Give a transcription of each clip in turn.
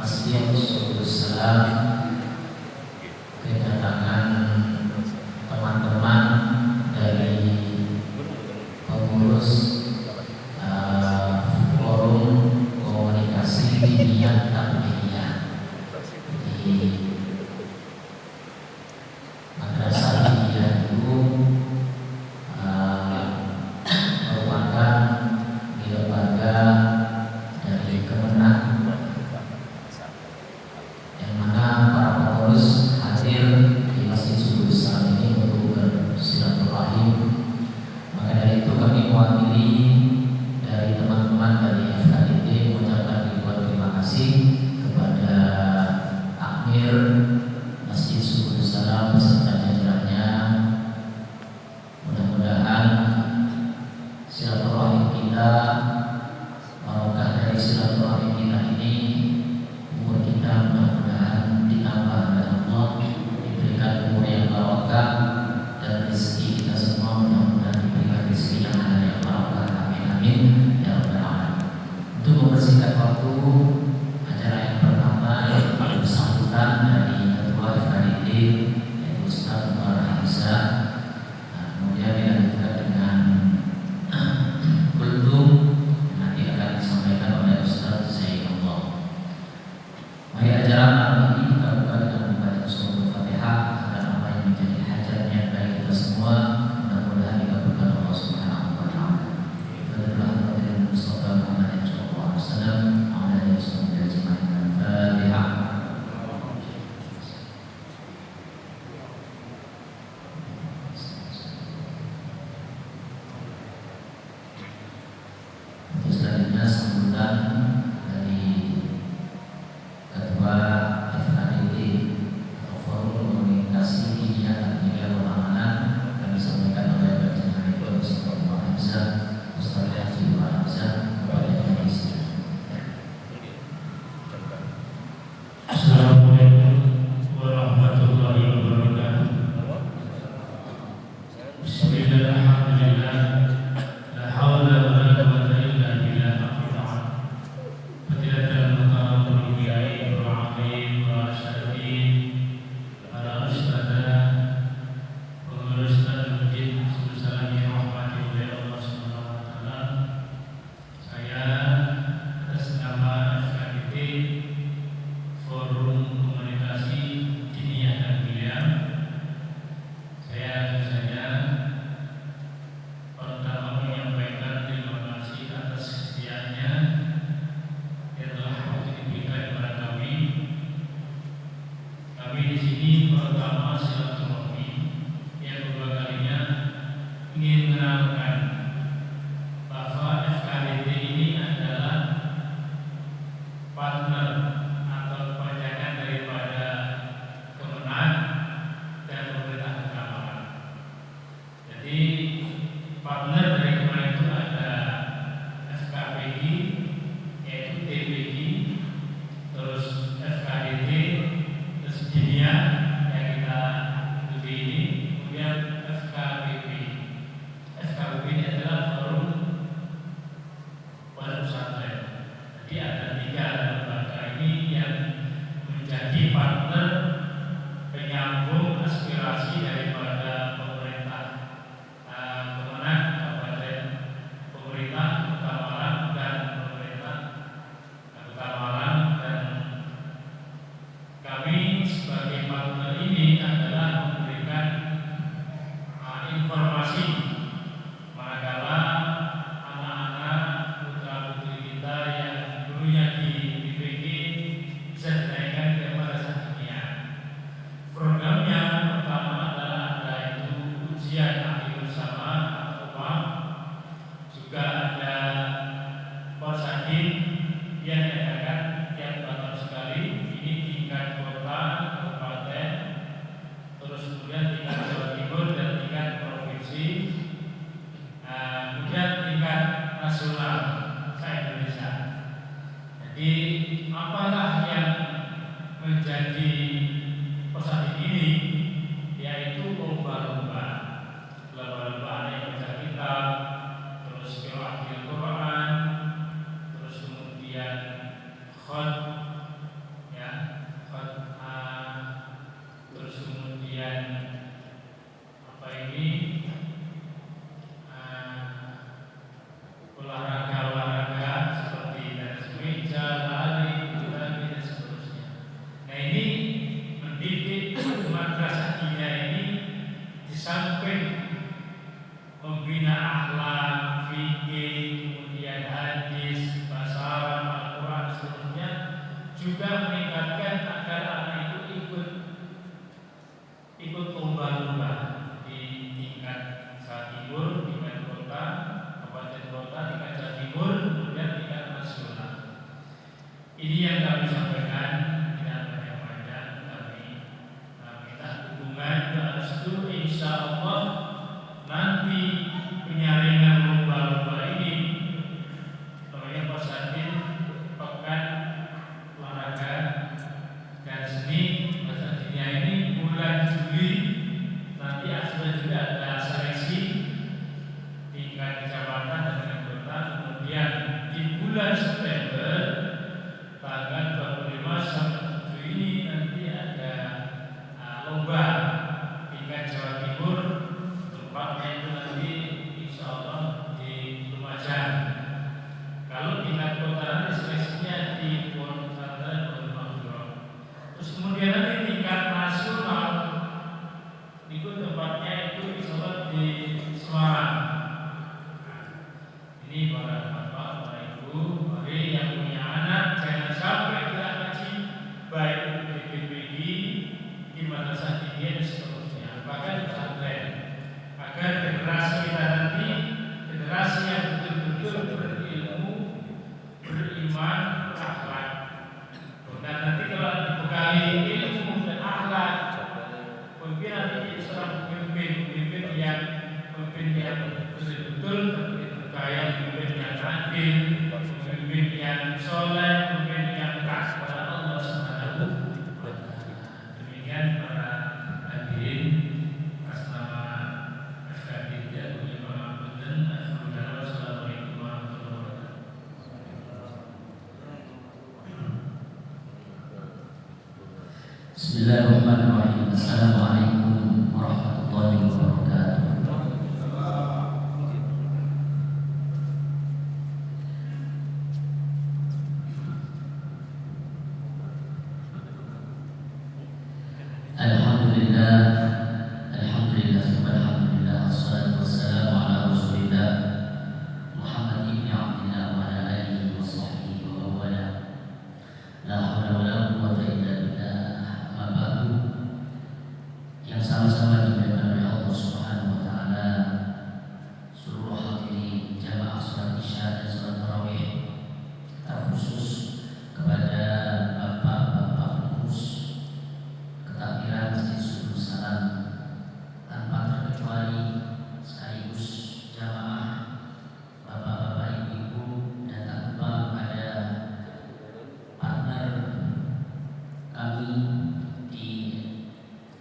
Masjid Salam kedatangan teman-teman dari pengurus forum komunikasi media Tabligiyah di Madrasah Tabligiyah itu merupakan lembaga dari Kemenang yang mana para pengurus hadir di Masjid Subul Salam ini untuk bersilaturahim. Maka dari itu kami mewakili dari teman-teman dari FKID mengucapkan ribuan terima kasih kepada Amir Masjid Subul Salam beserta jajarannya. Mudah-mudahan silaturahim kita, barokah dari silaturahim kita ini, umur kita mudah-mudahan ditambah oleh Allah, diberikan umur yang barokah, dan rezeki kita semua mudah-mudahan diberikan rezeki yang halal yang barokah. Amin amin ya rabbal alamin. Untuk mempersingkat waktu, acara yang pertama yaitu sambutan dari Ketua FKID yaitu Ustaz Umar Hamzah. Kemudian dilanjutkan dengan kultum yang nanti akan disampaikan oleh Ustaz Zainullah. Mari acara malam ini kita buka dengan membaca surah Al-Fatihah agar apa yang menjadi hajatnya bagi kita semua mudah-mudahan dikabulkan Allah Subhanahu wa taala. Fadillah Nabi Mustafa Muhammad sallallahu alaihi wasallam wa ala alihi wasallam Al-Fatihah. Selanjutnya sambutan dari Ketua FKID atau Forum Komunikasi Media Tabligiyah wal Amanah akan disampaikan oleh Baginda Nabi Ustaz Umar Hamzah, Ustaz Haji Umar Hamzah kepada Indonesia. Assalamualaikum warahmatullahi wabarakatuh. Bismillahirrahmanirrahim. La haula wa la quwwata illa billah. Fadilatul muhtaram kiai wa alim wa syarifin, para ustadzah, pengurus Masjid Subul Salam yang dirahmati oleh Allah Subhanahu wa taala. Saya atas nama FKID Forum Komunikasi Diniyah Tabligiyah, saya langsung saja pertama menyampaikan terima kasih atas kesediaannya yang telah waktu diberikan kepada kami. Kami di sini pertama silaturahmi, yang kedua kalinya ingin mengenalkan bahwa FKID ini adalah partner atau kepanjangan daripada Kemenang dan pemerintah Kecamatan. Jadi partner dari Kemenang itu ada FKPG, yaitu TPG, terus FKDT, terus Dinia yang kita ikuti ini, kemudian FKBP. FKBP ini adalah Forum Pondok Pesantren. Jadi ada 3 lembaga ini yang menjadi partner penyambung aspirasi daripada pemerintah Kemenang Kabupaten, pemerintah Kota Malang dan pemerintah Kota Malang, dan kami sebagai partner ini adalah memberikan informasi manakala anak-anak putra-putri kita yang dulunya di BPG bisa dinaikkan ke Madrasah Diniyah. Programnya pertama adalah ada itu ujian akhir bersama atau UAM, juga ada Porsadin yang diadakan tiap 2 tahun sekali. Ini tingkat kota, kabupaten, terus kemudian tingkat Jawa Timur dan tingkat provinsi, kemudian tingkat nasional se-Indonesia. Jadi apalah yang menjadi Porsadin ini, yaitu lomba-lomba yang baca kitab, terus qiraat Al-Quran, terus kemudian khot, madrasah dia ini di samping membina akhlak, fikih, kemudian hadis, bahasa Arab, Al-Quran, seterusnya, juga meningkatkan agar anak itu ikut lomba-lomba di tingkat Jawa Timur, tingkat kota, kabupaten kota, tingkat Jawa Timur, kemudian tingkat nasional. Ini yang kami sampaikan, tidak banyak panjang, kami minta dukungan ke itu, insya Allah nanti penyaringan lomba-lomba ini namanya Posatin Pekan Olahraga dan Seni Bahasa Dunia ini bulan Juli nanti sudah juga ada seleksi tingkat kecamatan dan tingkat kota. Kemudian di bulan September tanggal 25 sampai 7 ini nanti ada lomba tingkat Jawa Timur, tempatnya itu nanti insya Allah di Lumajang. Kalau tingkat kota nanti seleksinya di Pondok Pesantren Al-Mahfurah. Terus kemudian nanti tingkat nasional itu tempatnya itu insya Allah di Semarang. Ini para bapak, para ibu, mari yang punya anak jangan sampai tidak ngaji, baik di PPD, di madrasah tinggi dan seterusnya, bahkan di pesantren, agar generasi kita nanti generasi yang betul-betul berilmu, beriman, berakhlak. Dan nanti kalau dibekali ilmu dan akhlak, mungkin nanti seorang pemimpin yang betul-betul bergaya, pemimpin yang adil, pemimpin yang soleh, pemimpin yang taat kepada Allah Subhanahu wa Ta'ala. Demikian para hadirin, atas nama FKD dan Pengapunten, Assalamualaikum warahmatullahi wabarakatuh. Bismillahirrahmanirrahim. Assalamualaikum warahmatullahi wabarakatuh. Alhamdulillah, alhamdulillah, wassalatu wassalamu ala Rasulillah Muhammad ibn Abdillah wa ala alihi wa sahbihi wa wala. La haula wa la quwwata illa billah. Ma ba'du. Yang sama-sama dimuliakan oleh Allah Subhanahu wa taala, seluruh hadirin jamaah salat Isya dan salat tarawih, terkhusus kepada bapak-bapak pengurus ketakbiran Masjid Subul Salam, tanpa terkecuali sekaligus jamaah bapak-bapak, ibu-ibu, dan tak lupa pada partner kami di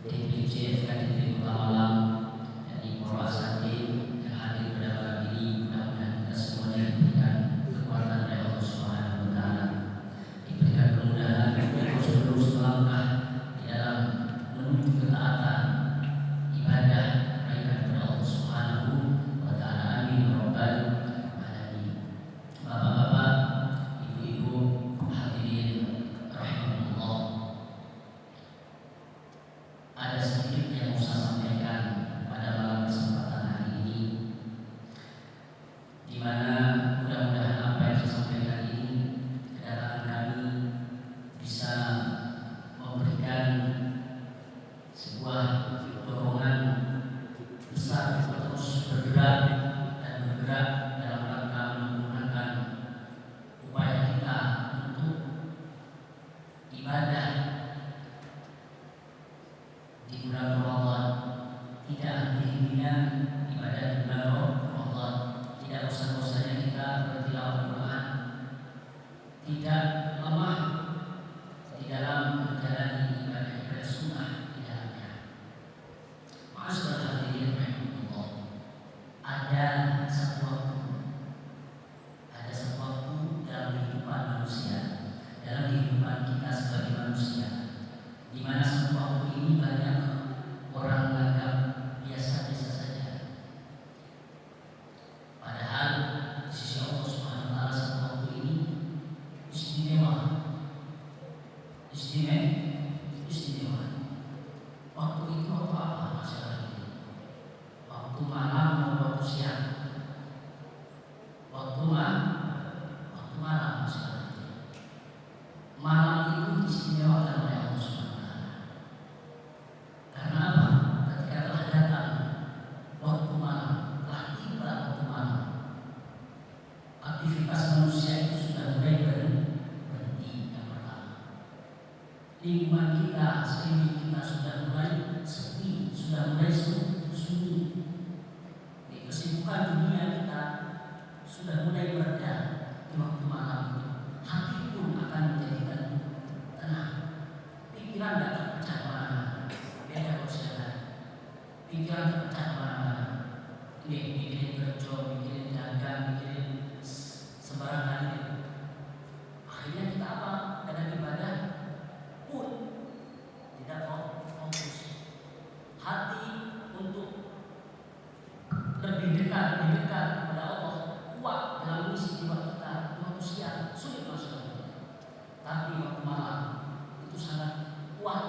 DPC FKD Kota Malang, yakni Poro Asatid yang hadir pada malam ini. Mudah-mudahan kita semuanya diberikan kekuatan oleh Allah Subhanahu wa taala, diberikan kemudahan untuk terus melangkah di dalam menuju ketaatan ibadah kebaikan kepada Allah Subhanahu wa taala. Amin ya rabbal alamin. Bapak-bapak, ibu-ibu, hadirin rahimahullah. lingkungan kita, sekeliling kita sudah mulai sepi, sudah mulai sunyi. Kesibukan dunia kita sudah mulai mereda di waktu malam itu. Hati pun akan menjadi tenang. Pikiran tidak terpecah kemana-mana. Beda kalau sekarang. Pikiran terpecah kemana-mana. Mikirin kerja, mikirin dagang, mikirin sembarang hal itu. Akhirnya kita apa? Dalam ibadah pun tidak fokus. Hati untuk lebih dekat kepada Allah, kuat dalam misi jiwa kita. Waktu siang sulit maksudnya, tapi waktu malam itu sangat kuat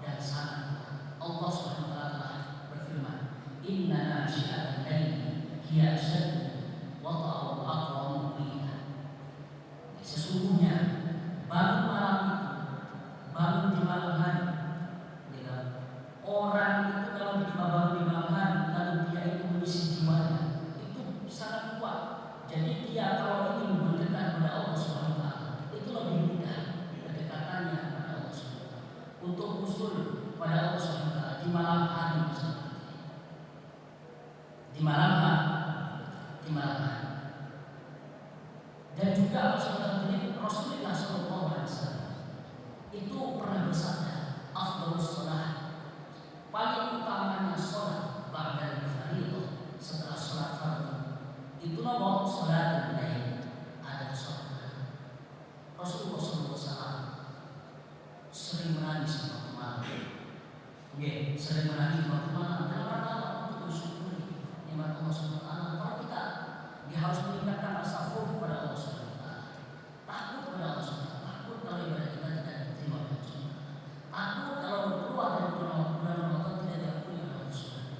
dan sangat kuat. Allah Subhanahu wa taala telah berfirman, "Inna nasyi'atal laili hiya asyaddu wata'u wa aqwamu qila." Sesungguhnya bangun malam itu, bangun di malam hari, orang itu kalau bangun di malam hari lalu dia itu mengisi jiwanya itu sangat kuat. Jadi dia kalau ingin mendekat kepada Allah Subhanahu wa taala itu lebih mudah kedekatannya kepada Allah Subhanahu wa taala. Untuk usul kepada Allah Subhanahu wa taala di malam hari misalnya. Di malam hari. Dan juga Rasulullah sallallahu alaihi wasallam itu pernah bersabda, "Afdhalus shalah, paling utamanya sholat ba'da fardhu, setelah sholat fardu itu nomor sholatul lail, ada sholat malam." Rasulullah SAW sering menangis di waktu malam. Sering menangis di waktu malam dalam rangka untuk bersyukur nikmat Allah SWT. Kalau kita harus meningkatkan rasa khauf kepada Allah SWT, takut kepada Allah SWT, takut kalau ibadah kita tidak diterima oleh Allah SWT, takut kalau keluar dari bulan Ramadan tidak diampuni oleh Allah SWT,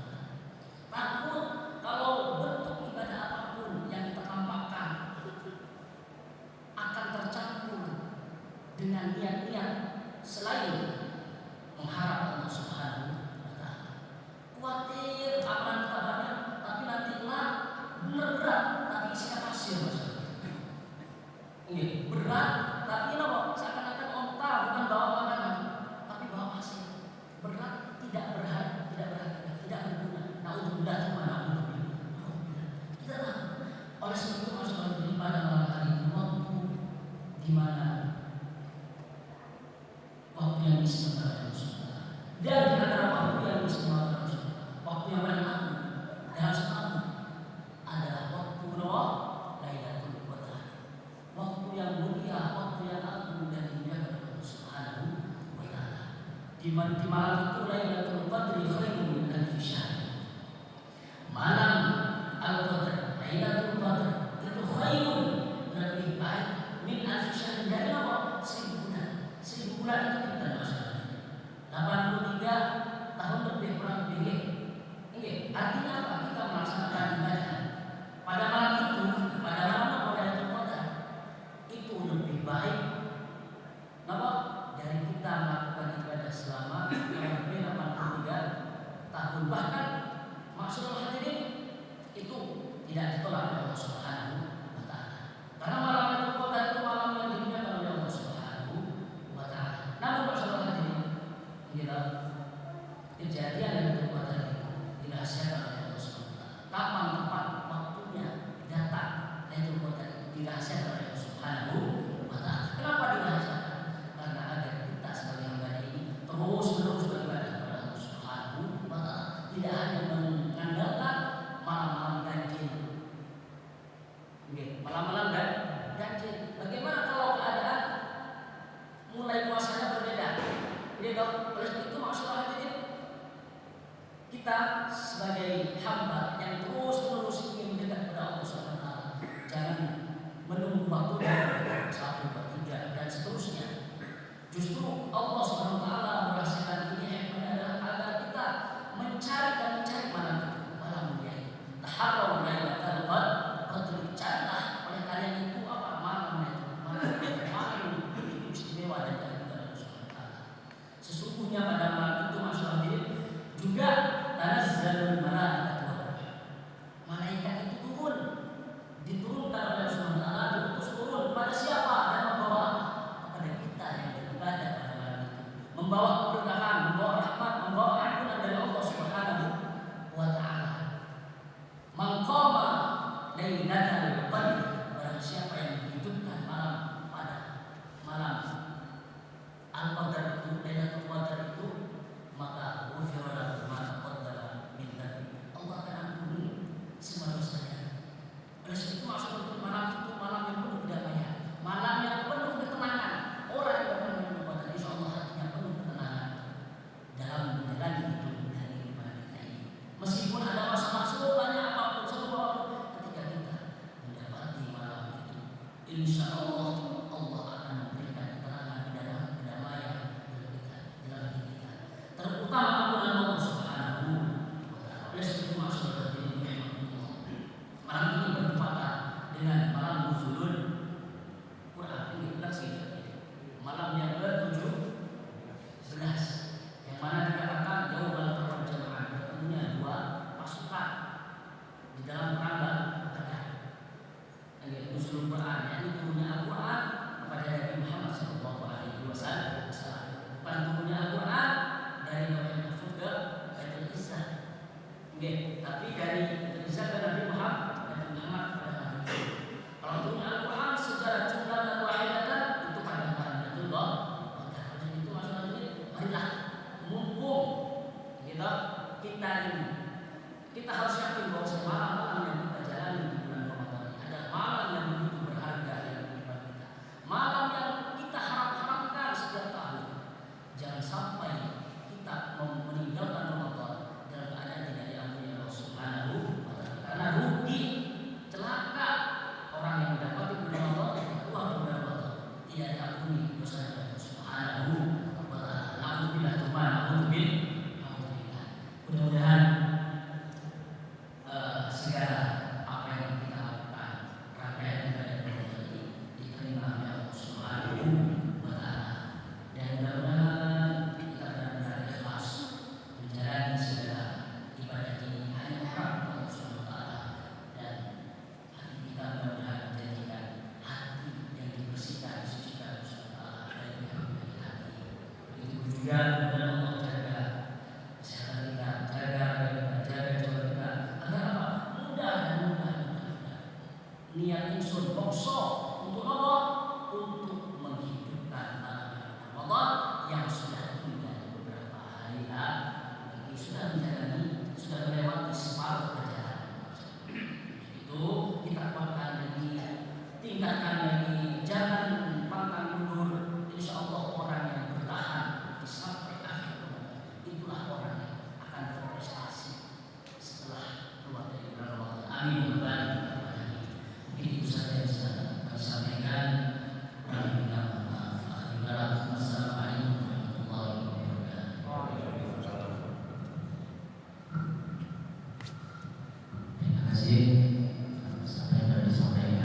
takut kalau bentuk ibadah apapun yang kita tampakkan akan tercampur dengan niat-niat selain mengharap Allah Subhanahu wa taala. Khawatir amalan kita banyak tapi nanti berat tapi isinya pasir maksudnya. Ini berat tapi seakan-akan onta bukan bawa makanan tapi bawa pasir. Berat tidak berharga, tidak berguna. Naudzubillah kita tahu. Oleh sebab itu masalah pada malam hari itu waktu di mana waktu yang istimewa Rasulullah. Dan di antara waktu yang istimewa Rasulullah, waktu yang paling agung dan selalu adalah waktu Lailatul Qadar. Waktu yang mulia, waktu yang agung dan dimuliakan oleh Allah Subhanahu wa taala. Di malam itu Lailatul Qadri khairun min alfi syahr. Malam Al-Qadar, Lailatul Qadar itu khairun, lebih baik min alfi syahr, dari 1000 bulan. 1000 bulan itu kita masalah. 83 tahun lebih kurang lebih. Artinya apa? Kita melaksanakan ibadah pada malam itu, pada malam Lailatul Qadar itu lebih baik dari kita melakukan ibadah selama lebih 83 tahun. Bahkan maksudul hadirin itu tidak ditolak oleh Allah Subhanahu wa taala. Karena malam Lailatul Qadar itu malam yang dimuliakan oleh Allah Subhanahu wa taala. Namun maksudul hadirin, kejadian Lailatul Qadar itu dirahasiakan oleh Allah Subhanahu wa taala. Kapan, tepat, waktunya datang Lailatul Qadar itu dirahasiakan oleh Allah Subhanahu wa taala. Kenapa dirahasiakan? Karena agar kita sebagai hamba ini terus beribadah kepada Allah Subhanahu wa taala. Tidak hanya mengandalkan malam-malam ganjil. Malam-malam ganjil. Bagaimana kalau keadaan mulai puasanya berbeda? Oleh sebab itu maksudnya hadirin, kita sebagai hamba yang terus ingin mendekat kepada Allah Subhanahu wa taala, jangan menunggu waktu 1, 2, 3 dan seterusnya. Justru Allah Subhanahu wa taala merahasiakan ini adalah agar kita mencari malam itu, malam mulia itu. Taharraw lailatal qadr, carilah oleh kalian itu apa? Malam itu, malam itu istimewa dan Allah Subhanahu wa taala. Sesungguhnya pada malam itu masyaallah juga tanazzalul malaikatu membawa keberkahan, membawa rahmat, membawa ampunan dari Allah Subhanahu wa taala. Maqama lailatul qadr, barang siapa yang menghidupkan malam pada malam Al-Qadar itu, Lailatul Qadar itu, maka ghufira lahu ma taqaddama min dhanbi. Allah akan ampuni semua dosanya. Oleh sebab itu maksud untuk malam itu malam yang penuh kedamaian, malam yang penuh ketenangan. Orang yang beriman kepada Insya Allah hatinya penuh ketenangan dalam menjalani hidup dan kehidupan kita ini. Meskipun ada masa-masa banyak apapun, semua apapun, ketika kita mendapati malam itu, Insya Allah Allah akan memberikan keterangan di dalam kedamaian dalam kita, dalam hati kita. Terutama ampunan Allah Subhanahu wa taala. Oleh sebab itu maksud hati malam ini bertepatan dengan malam nuzulul Quran. Ini langsung malam yang ke-17, yang mana dikatakan yaumul jamaah, bertemunya dua pasukan di dalam perang Badar. Ini nuzulul Quran, yakni turunnya Al-Quran kepada Nabi Muhammad SAW. Bukan turunnya Al-Quran dari Lauhul Mahfuz ke Baitul Izzah, tapi dari Baitul Izzah ke Nabi Muhammad pada Nabi. Kalau turunnya Al-Quran secara jumlah dan wahidatan itu pada malam Lailatul Qadar. Itu maksudnya marilah mumpung kita ini, kita harus yakin bahwa malam-malam yang kita jalani di bulan Ramadan adalah malam yang begitu berharga dalam kehidupan kita. Malam yang kita harap-harapkan setiap tahun. Jangan sampai kita meninggalkan Ramadan dalam keadaan tidak diampuni Allah Subhanahu wa taala. Karena rugi, celaka orang yang mendapati bulan Ramadan keluar bulan Ramadan tidak diampuni dosa Allah Subhanahu wa taala. Alhamdulillah, mudah-mudahan segala apa yang kita lakukan, rangkaian ibadah ini diterima oleh Allah Subhanahu wa taala, dan mudah-mudahan kita benar-benar ikhlas menjalani segala ibadah ini hanya karena Allah Subhanahu wa taala, dan hati kita mudah-mudahan menjadikan hati yang dibersihkan, disucikan Allah Subhanahu wa taala dari pihak-pihak hati. Begitu juga mudah Allah jaga kesehatan kita, jaga jiwa kita, agar apa? Mudah. Niat insun bokso